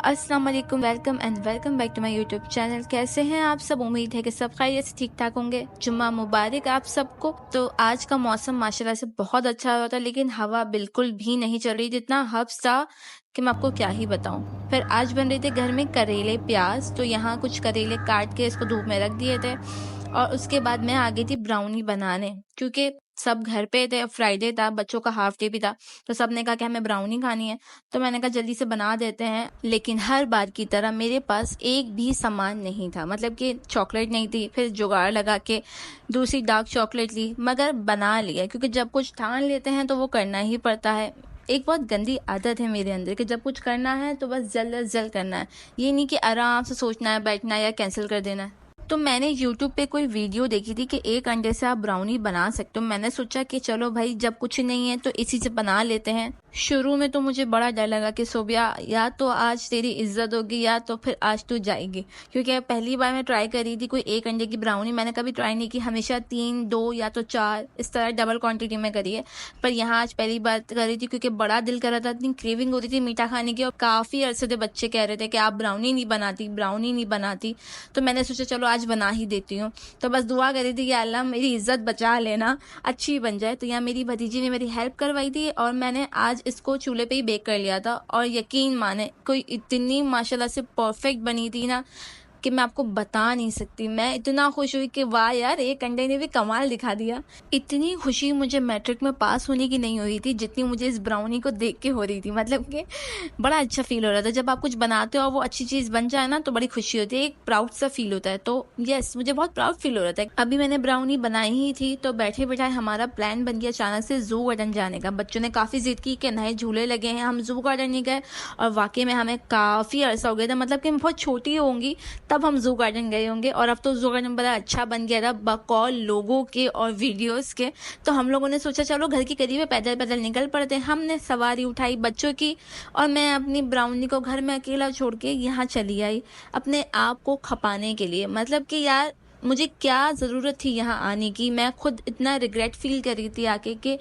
अस्सलाम वालेकुम, welcome back to my YouTube channel. कैसे हैं आप सब? उम्मीद है कि सब खैरियत से ठीक ठाक होंगे। जुम्मा मुबारक आप सबको। तो आज का मौसम माशाल्लाह से बहुत अच्छा हो रहा था, लेकिन हवा बिल्कुल भी नहीं चल रही थी। इतना हब्स था कि मैं आपको क्या ही बताऊं। फिर आज बन रहे थे घर में करेले प्याज, तो यहाँ कुछ करेले काट के इसको धूप में रख दिए थे और उसके बाद मैं आ गई थी ब्राउनी बनाने, क्योंकि सब घर पे थे। फ्राइडे था, बच्चों का हाफ डे भी था, तो सब ने कहा कि हमें ब्राउनी खानी है। तो मैंने कहा जल्दी से बना देते हैं। लेकिन हर बार की तरह मेरे पास एक भी सामान नहीं था, मतलब कि चॉकलेट नहीं थी। फिर जुगाड़ लगा के दूसरी डार्क चॉकलेट ली, मगर बना लिया, क्योंकि जब कुछ ठान लेते हैं तो वो करना ही पड़ता है। एक बहुत गंदी आदत है मेरे अंदर कि जब कुछ करना है तो बस जल्द अज जल्द करना है, ये नहीं कि आराम से सोचना है, बैठना है या कैंसिल कर देना है। तो मैंने YouTube पे कोई वीडियो देखी थी कि एक अंडे से आप ब्राउनी बना सकते हो। मैंने सोचा कि चलो भाई, जब कुछ नहीं है तो इसी से बना लेते हैं। शुरू में तो मुझे बड़ा डर लगा कि सोबिया, या तो आज तेरी इज्जत होगी या तो फिर आज तू जाएगी, क्योंकि पहली बार मैं ट्राई कर रही थी कोई एक अंडे की ब्राउनी। मैंने कभी ट्राई नहीं की, हमेशा 3, 2 या तो 4 इस तरह डबल क्वांटिटी में करी है। पर यहाँ आज पहली बार कर रही थी, क्योंकि बड़ा दिल कर रहा था, इतनी क्रेविंग हो रही थी मीठा खाने की। और काफ़ी अरसे से बच्चे कह रहे थे कि आप ब्राउनी नहीं बनाती, ब्राउनी नहीं बनाती। तो मैंने सोचा चलो आज बना ही देती हूँ। तो बस दुआ करी थी कि अल्लाह मेरी इज्जत बचा लेना, अच्छी बन जाए। तो यहाँ मेरी भतीजी ने मेरी हेल्प करवाई थी और मैंने आज इसको चूल्हे पे ही बेक कर लिया था। और यकीन माने, कोई इतनी माशाल्लाह से परफेक्ट बनी थी ना कि मैं आपको बता नहीं सकती। मैं इतना खुश हुई कि वाह यार, एक अंडे ने भी कमाल दिखा दिया। इतनी खुशी मुझे मैट्रिक में पास होने की नहीं हुई थी जितनी मुझे इस ब्राउनी को देख के हो रही थी। मतलब कि बड़ा अच्छा फील हो रहा था। जब आप कुछ बनाते हो और वो अच्छी चीज़ बन जाए ना, तो बड़ी खुशी होती है, एक प्राउड सा फील होता है। तो यस, मुझे बहुत प्राउड फील हो रहा था। अभी मैंने ब्राउनी बनाई ही थी तो बैठे बैठाए हमारा प्लान बन गया अचानक से जू गार्डन जाने का। बच्चों ने काफ़ी जिद की कि नए झूले लगे हैं, हम जू गार्डन नहीं गए। और वाकई में हमें काफ़ी अरसा हो गया था, मतलब कि मैं बहुत छोटी होंगी तब हम जू गार्डन गए होंगे। और अब तो जू गार्डन बड़ा अच्छा बन गया था, बकौल लोगों के और वीडियोस के। तो हम लोगों ने सोचा चलो घर के करीब पैदल पैदल निकल पड़ते हैं। हमने सवारी उठाई बच्चों की और मैं अपनी ब्राउनी को घर में अकेला छोड़ के यहाँ चली आई, अपने आप को खपाने के लिए। मतलब कि यार, मुझे क्या ज़रूरत थी यहाँ आने की। मैं खुद इतना रिग्रेट फील कर रही थी आके कि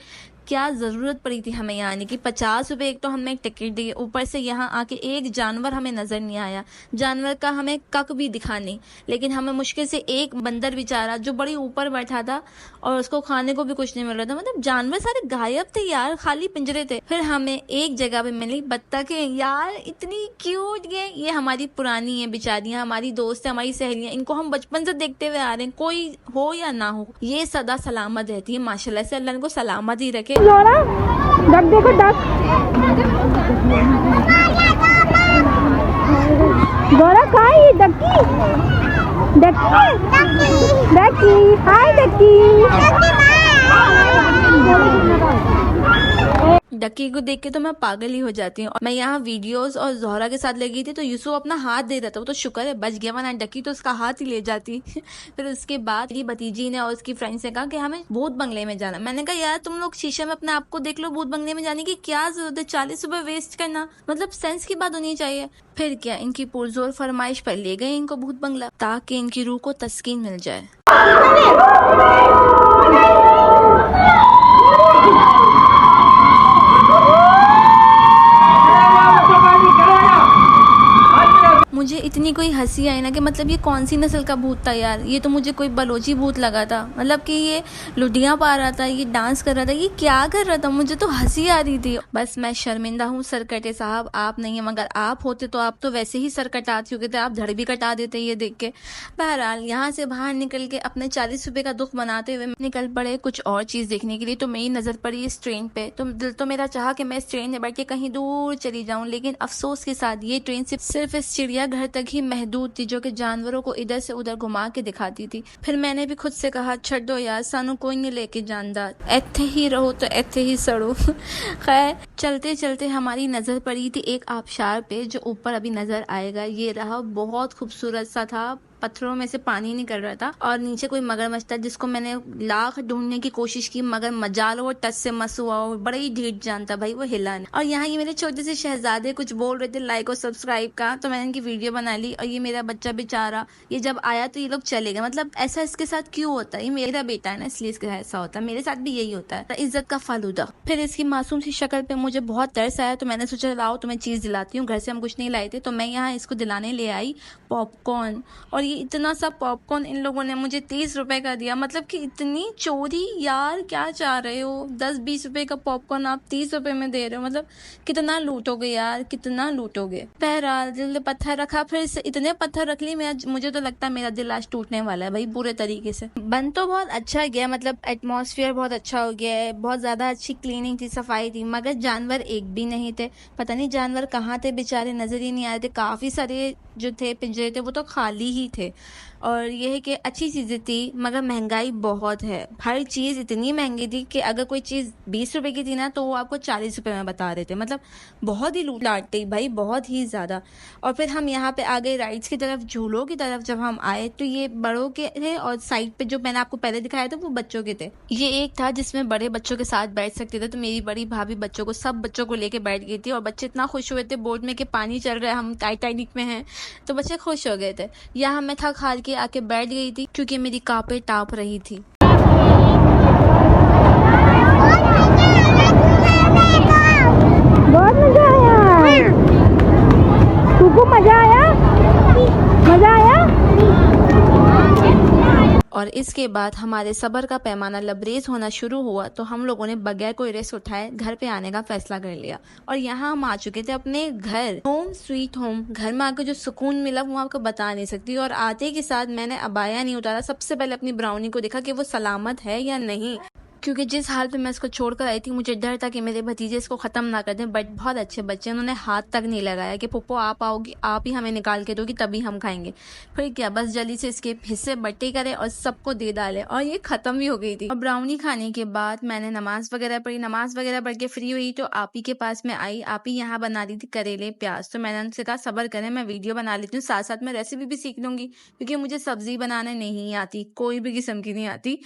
क्या ज़रूरत पड़ी थी हमें यहाँ आने की। 50 रुपये एक तो हमें टिकट दी, ऊपर से यहाँ आके एक जानवर हमें नज़र नहीं आया, जानवर का हमें कक भी दिखा नहीं। लेकिन हमें मुश्किल से एक बंदर बेचारा जो बड़ी ऊपर बैठा था और उसको खाने को भी कुछ नहीं मिल रहा था। मतलब जानवर सारे गायब थे यार, खाली पिंजरे थे। फिर हमें एक जगह पे मिली बत्तखें, यार इतनी क्यूट। ये हमारी पुरानी है बेचारियाँ, हमारी दोस्त है, हमारी सहेलियाँ। इनको हम बचपन से देखते हुए आ रहे हैं, कोई हो या ना हो, ये सदा सलामत रहती है। माशाल्लाह से अल्लाह इनको सलामत ही रखे। जोरा डक देखो, डक जोरा कहाँ है ये? डक्की डक्की डक्की, हाय डक्की। डक्की को देख के तो मैं पागल ही हो जाती हूँ। मैं यहाँ वीडियोस और जोहरा के साथ लगी थी, तो यूसुफ अपना हाथ दे रहा था, वो तो शुक्र है बच गया, वरना डक्की तो उसका हाथ ही ले जाती। फिर उसके बाद मेरी भतीजी ने और उसकी फ्रेंड्स ने कहा कि हमें भूत बंगले में जाना। मैंने कहा यार, तुम लोग शीशे में अपने आप को देख लो, भूत बंगले में जाने की क्या जरूरत है? 40 रुपए वेस्ट करना, मतलब सेंस की बात होनी चाहिए। फिर क्या, इनकी पुरजोर फरमाइश पर ले गए इनको भूत बंगला, ताकि इनकी रूह को तस्कीन मिल जाए। मुझे इतनी कोई हंसी आई ना कि मतलब ये कौन सी नस्ल का भूत था यार। ये तो मुझे कोई बलोची भूत लगा था। मतलब कि ये लुडियाँ पा रहा था, ये डांस कर रहा था, ये क्या कर रहा था? मुझे तो हंसी आ रही थी। बस मैं शर्मिंदा हूँ सरकटे साहब, आप नहीं है। मगर आप होते तो आप तो वैसे ही सर कटा चुके थे, आप धड़ भी कटा देते ये देख के। बहरहाल यहाँ से बाहर निकल के अपने 40 रुपये का दुख मनाते हुए निकल पड़े कुछ और चीज़ देखने के लिए। तो मेरी नज़र पड़ी इस ट्रेन पे, तो दिल तो मेरा चाहा कि मैं इस ट्रेन में बैठ के कहीं दूर चली जाऊँ। लेकिन अफसोस के साथ ये ट्रेन सिर्फ इस चिड़िया घर तक ही महदूद थी, जो कि जानवरों को इधर से उधर घुमा के दिखाती थी। फिर मैंने भी खुद से कहा छड्डो यार, सानू कोई नहीं लेके जानदा, ऐथे ही रहो तो ऐथे ही सड़ो। खैर चलते चलते हमारी नजर पड़ी थी एक आबशार पे, जो ऊपर अभी नजर आएगा। ये रहा, बहुत खूबसूरत सा था, पत्थरों में से पानी निकल रहा था और नीचे कोई मगरमच्छ था जिसको मैंने लाख ढूंढने की कोशिश की मगर मजाल वो टच से मस हुआ और बड़ा ही ढीठ जान था भाई, वो हिला नहीं। और यहाँ ये मेरे छोटे से शहजादे कुछ बोल रहे थे लाइक और सब्सक्राइब का, तो मैंने इनकी वीडियो बना ली। और ये मेरा बच्चा बेचारा, ये जब आया तो ये लोग चले गए। मतलब ऐसा इसके साथ क्यों होता है? ये मेरा बेटा है ना, इसलिए इसके साथ ऐसा होता है। मेरे साथ भी यही होता है, इज्जत का फालूदा। फिर इसकी मासूम सी शक्ल पे मुझे बहुत तरस आया, तो मैंने सोचा लाओ तुम्हें चीज दिलाती हूँ। घर से हम कुछ नहीं लाए थे, तो मैं यहाँ इसको दिलाने ले आई पॉपकॉर्न। और ये इतना सा पॉपकॉर्न इन लोगों ने मुझे 30 रुपए का दिया। मतलब कि इतनी चोरी यार, क्या चाह रहे हो? 10-20 रुपए का पॉपकॉर्न आप 30 रुपए में दे रहे हो, मतलब कितना लूटोगे यार, कितना लूटोगे। बहरहाल दिल पत्थर रखा, फिर से इतने पत्थर रख लिए मुझे तो लगता है मेरा दिल आज टूटने वाला है भाई बुरे तरीके से। बन तो बहुत अच्छा गया, मतलब एटमॉस्फेयर बहुत अच्छा हो गया है, बहुत ज्यादा अच्छी क्लीनिंग थी, सफाई थी, मगर जानवर एक भी नहीं थे। पता नहीं जानवर कहाँ थे, बेचारे नजर ही नहीं आ रहे थे। काफी सारे जो थे पिंजरे थे वो तो खाली ही थे। और ये है कि अच्छी चीजें थी मगर महंगाई बहुत है। हर चीज इतनी महंगी थी कि अगर कोई चीज 20 रुपए की थी ना तो वो आपको 40 रुपए में बता रहे थे। मतलब बहुत ही लूट लाट थी भाई, बहुत ही ज्यादा। और फिर हम यहाँ पे आ गए राइड्स की तरफ, झूलों की तरफ। जब हम आए तो ये बड़ों के थे और साइड पे जो मैंने आपको पहले दिखाया था वो बच्चों के थे। ये एक था जिसमें बड़े बच्चों के साथ बैठ सकते थे, तो मेरी बड़ी भाभी बच्चों को, सब बच्चों को लेके बैठ गई थी। और बच्चे इतना खुश हुए थे बोट में कि पानी चल रहा है, हम टाइटैनिक में हैं, तो बच्चे खुश हो गए थे। यहाँ मैं थक हार के आके बैठ गई थी क्योंकि मेरी कांपें टाप रही थी। बहुत मजा आया। तुमको मजा आया? मजा आया? और इसके बाद हमारे सब्र का पैमाना लबरेज होना शुरू हुआ, तो हम लोगों ने बगैर कोई रेस्ट उठाए घर पे आने का फैसला कर लिया। और यहाँ हम आ चुके थे अपने घर, होम स्वीट होम। घर में आकर जो सुकून मिला वो आपको बता नहीं सकती। और आते के साथ मैंने अबाया नहीं उतारा, सबसे पहले अपनी ब्राउनी को देखा कि वो सलामत है या नहीं, क्योंकि जिस हाल पे मैं इसको छोड़कर आई थी मुझे डर था कि मेरे भतीजे इसको खत्म ना कर दें। बट बहुत अच्छे बच्चे, उन्होंने हाथ तक नहीं लगाया कि पुप्पो आप आओगी, आप ही हमें निकाल के दोगी तभी हम खाएंगे। फिर क्या, बस जल्दी से इसके हिस्से बट्टे करे और सबको दे डाले, और ये खत्म भी हो गई थी। और ब्राउनी खाने के बाद मैंने नमाज वगैरह पढ़ी, नमाज वगैरह पढ़ के फ्री हुई तो आपी के पास में आई। आपी यहाँ बना रही थी करेले प्याज, तो मैंने उनसे कहा सब्र करें, मैं वीडियो बना लेती हूँ, साथ साथ मैं रेसिपी भी सीख लूंगी, क्योंकि मुझे सब्जी बनाने नहीं आती, कोई भी किस्म की नहीं आती।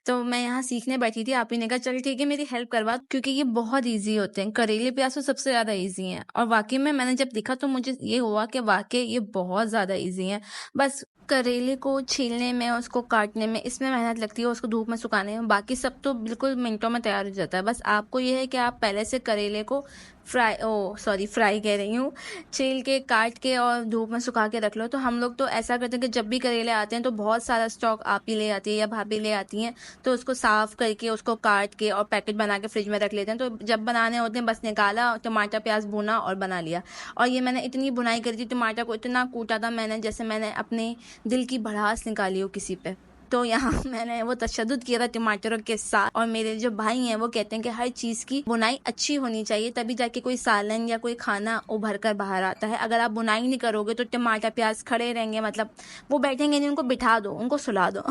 तो मैं यहाँ सीखने बैठी थी। आपी ने कहा चल ठीक है मेरी हेल्प करवा, क्योंकि ये बहुत इजी होते हैं, करेले प्याज तो सबसे ज्यादा इजी हैं। और वाकई में मैंने जब देखा तो मुझे ये हुआ कि वाकई ये बहुत ज्यादा इजी हैं। बस करेले को छीलने में, उसको काटने में, इसमें मेहनत लगती है, उसको धूप में सुखाने में, बाकी सब तो बिल्कुल मिनटों में तैयार हो जाता है। बस आपको ये है कि आप पहले से करेले को फ्राई कह रही हूँ, छील के काट के और धूप में सुखा के रख लो। तो हम लोग तो ऐसा करते हैं कि जब भी करेले आते हैं तो बहुत सारा स्टॉक आप ही ले आती है या भाभी ले आती हैं, तो उसको साफ करके उसको काट के और पैकेट बना के फ्रिज में रख लेते हैं। तो जब बनाने होते हैं बस निकाला, टमाटर प्याज भुना और बना लिया। और ये मैंने इतनी बुनाई करी थी, टमाटर को इतना कूटा था मैंने जैसे मैंने अपने दिल की भड़ास निकाली हो किसी पे। तो यहाँ मैंने वो तशद्दुद किया था टमाटरों के साथ। और मेरे जो भाई हैं वो कहते हैं कि हर चीज की बुनाई अच्छी होनी चाहिए, तभी जाके कोई सालन या कोई खाना उभर कर बाहर आता है। अगर आप बुनाई नहीं करोगे तो टमाटर प्याज खड़े रहेंगे, मतलब वो बैठेंगे नहीं, उनको बिठा दो, उनको सुला दो।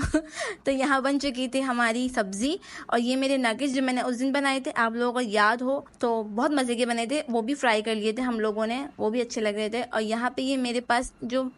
तो यहाँ बन चुकी थी हमारी सब्जी। और ये मेरे नगेट्स जो मैंने उस दिन बनाए थे, आप लोगों को याद हो तो बहुत मजे के बने थे, वो भी फ्राई कर लिए थे हम लोगों ने, वो भी अच्छे लग रहे थे। और यहाँ पे ये मेरे पास जो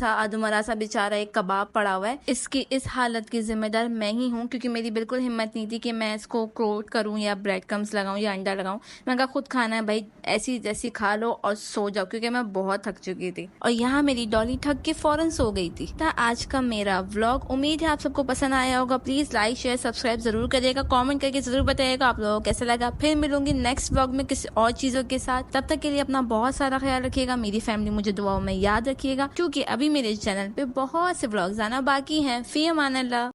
अधमरा सा बेचारा एक कबाब पड़ा हुआ है, इसकी इस हालत की जिम्मेदार मैं ही हूँ, क्योंकि मेरी बिल्कुल हिम्मत नहीं थी कि मैं इसको कोट करूँ या ब्रेड क्रम्स लगाऊं या अंडा लगाऊं। मैं कहा खुद खाना है भाई, ऐसी जैसी खा लो और सो जाओ, क्योंकि मैं बहुत थक चुकी थी। और यहाँ मेरी डॉली थक के फौरन सो गई थी। आज का मेरा व्लॉग उम्मीद है आप सबको पसंद आया होगा। प्लीज लाइक शेयर सब्सक्राइब जरूर करिएगा, कॉमेंट करके जरूर बताइएगा आप लोगों को कैसा लगा। फिर मिलूंगी नेक्स्ट व्लॉग में किसी और चीजों के साथ। तब तक के लिए अपना बहुत सारा ख्याल रखिएगा, मेरी फैमिली मुझे दुआओं में याद रखिएगा, क्योंकि अभी मेरे चैनल पे बहुत से व्लॉग्स आना बाकी हैं। फी अमान अल्लाह।